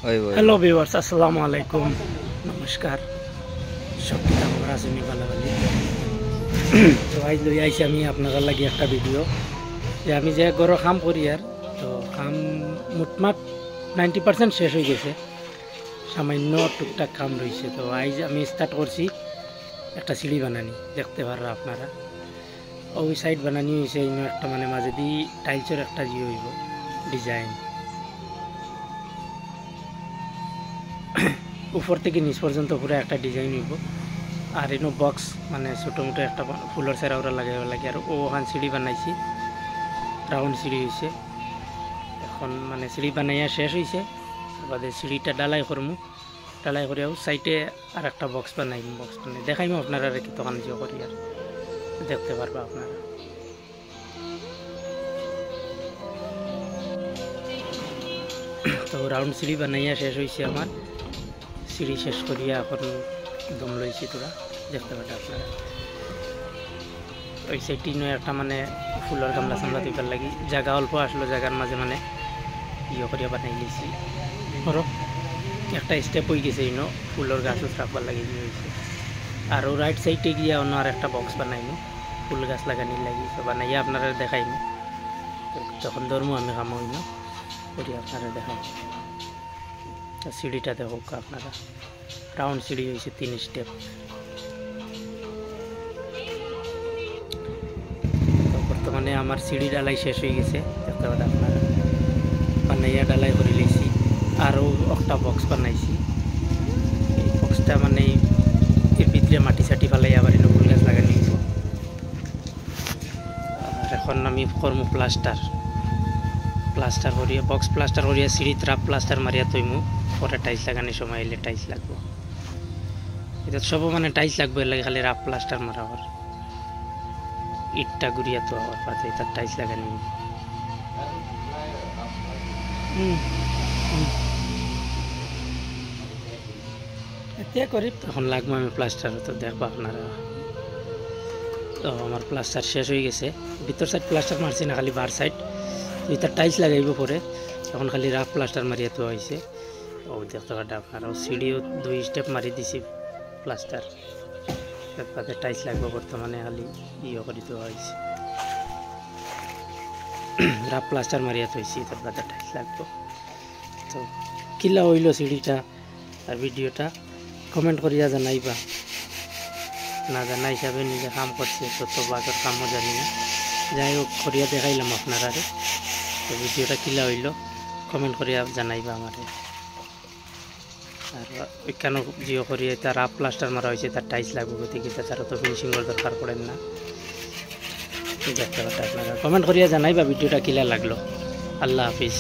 Hello viewers अस्सलामु अलैकुम नमस्कार सबके আমরা আছি ভালোভাবে তো আজ লই আইছি আমি আপনাদের লাগি একটা ভিডিও যে আমি যে গরো কাম করি আর তো কাম মোটমাট 90% শেষ হয়ে গেছে সামান্য টুকটাক কাম রয়েছে তো আজ আমি স্টার্ট করছি একটা সিঁড়ি বানানি দেখতে পাররা আপনারা ওই সাইড বানানি হয়েছে একটা মানে মাঝে দিয়ে টাইলসের একটা জি হইব ডিজাইন উপর থেকে নিচ পর্যন্ত পুরো একটা ডিজাইন হইব আর এনো বক্স মানে ছোটো মোটো একটা ফুলের সেরা ওরা লাগাইব লাগে আর ওখান সিঁড়ি বানাইছি রাউন্ড সিঁড়ি হয়েছে এখন মানে সিঁড়ি বানাইয়া শেষ হয়েছে বাদে সিঁড়িটা ডালাই করমু ডালাই করে সাইডে আর একটা বক্স বানাইম বক্স বানাই দেখাইমু আপনারা আর কি তখন যে করি আর দেখতে পারবা আপনারা তো রাউন্ড সিঁড়ি বানাইয়া শেষ হয়েছে আমার সিঁড়ি শেষ করিয়া এখন দম লইছি তোরা দেখতে পাটা আপনারা ওই সাইডটি নয় একটা মানে ফুলের গামলা সামলা দিবার লাগি জায়গা অল্প আসলো জায়গার মাঝে মানে ইয়ে করিয়া বানাই লিছি ধরো একটা স্টেপ হয়ে গেছে ইনো ফুলের গাছ রাখবার লাগি হয়েছে আর ও রাইট সাইডে গিয়া অন্য আর একটা বক্স বানাইনো ফুল গাছ লাগানি লাগি তো বানাইয়া আপনারা দেখাইনি তখন ধরমু আমি কাম হইল করি আপনারা দেখাই সিঁড়িটা দেখো আপনারা রাউন্ড সিঁড়ি হয়েছে 3 স্টেপ বর্তমানে আমার সিঁড়ি ডালাই শেষ হয়ে গেছে দেখতে পাবেন আপনারা বানাইয়া ডালাই করে লিছি আরও একটা বক্স বানাইছি এই বক্সটা মানে এর ভিতরে মাটি চাটি ফেলাই আবার এনে ফুল গাছ লাগানি আর এখন আমি করমু প্লাস্টার করিয়া বক্স প্লাস্টার করিয়া সিঁড়ি ট্রাপ প্লাস্টার মারিয়া তৈমু পরে টাইলস লাগানোর সময় এলে টাইলস লাগবো এটা সব মানে টাইলস লাগবে এর লাগে খালি রাপ প্লাস্টার মারা হওয়ার ইটটা ঘুরিয়া তো হওয়ার পাতে তার টাইলস লাগানি এতে করি তখন লাগবো আমি প্লাস্টার তো দেখবো আপনারা তো আমার প্লাস্টার শেষ হয়ে গেছে ভিতর সাইড প্লাস্টার মারছি না খালি বার সাইড তো তার টাইলস লাগাইব পরে তখন খালি রাফ প্লাস্টার মারিয়া তো হয়েছে ও দেখতে পাটা আপনারা সিঁড়িও 2 স্টেপ মারি দিছি প্লাস্টার তারপরে টাইলস লাগবে বর্তমানে খালি ইয়ে করে তো হয়েছে রাফ প্লাস্টার মারিয়া তো হয়েছি তারপরে টাইলস লাগবে তো কিলা হইল সিঁড়িটা আর ভিডিওটা কমেন্ট করিয়া জানাইবা না জানা হিসাবে নিজে কাম করছে তত বাগের কামও জানি না যাই হোক করিয়া দেখাইলাম আপনারা তো ভিডিওটা কিলা হইল কমেন্ট করিয়া জানাইবা আমারে আর ওইখানে জিও করিয়া তার রাফ প্লাস্টার মারা হয়েছে তার টাইলস লাগবে গতিকে তারা তো ফিনিশিংয়ের দরকার পড়েন না দেখতে পাচ্ছেন আপনারা কমেন্ট করিয়া জানাইবা ভিডিওটা কিলা লাগলো আল্লাহ হাফিজ।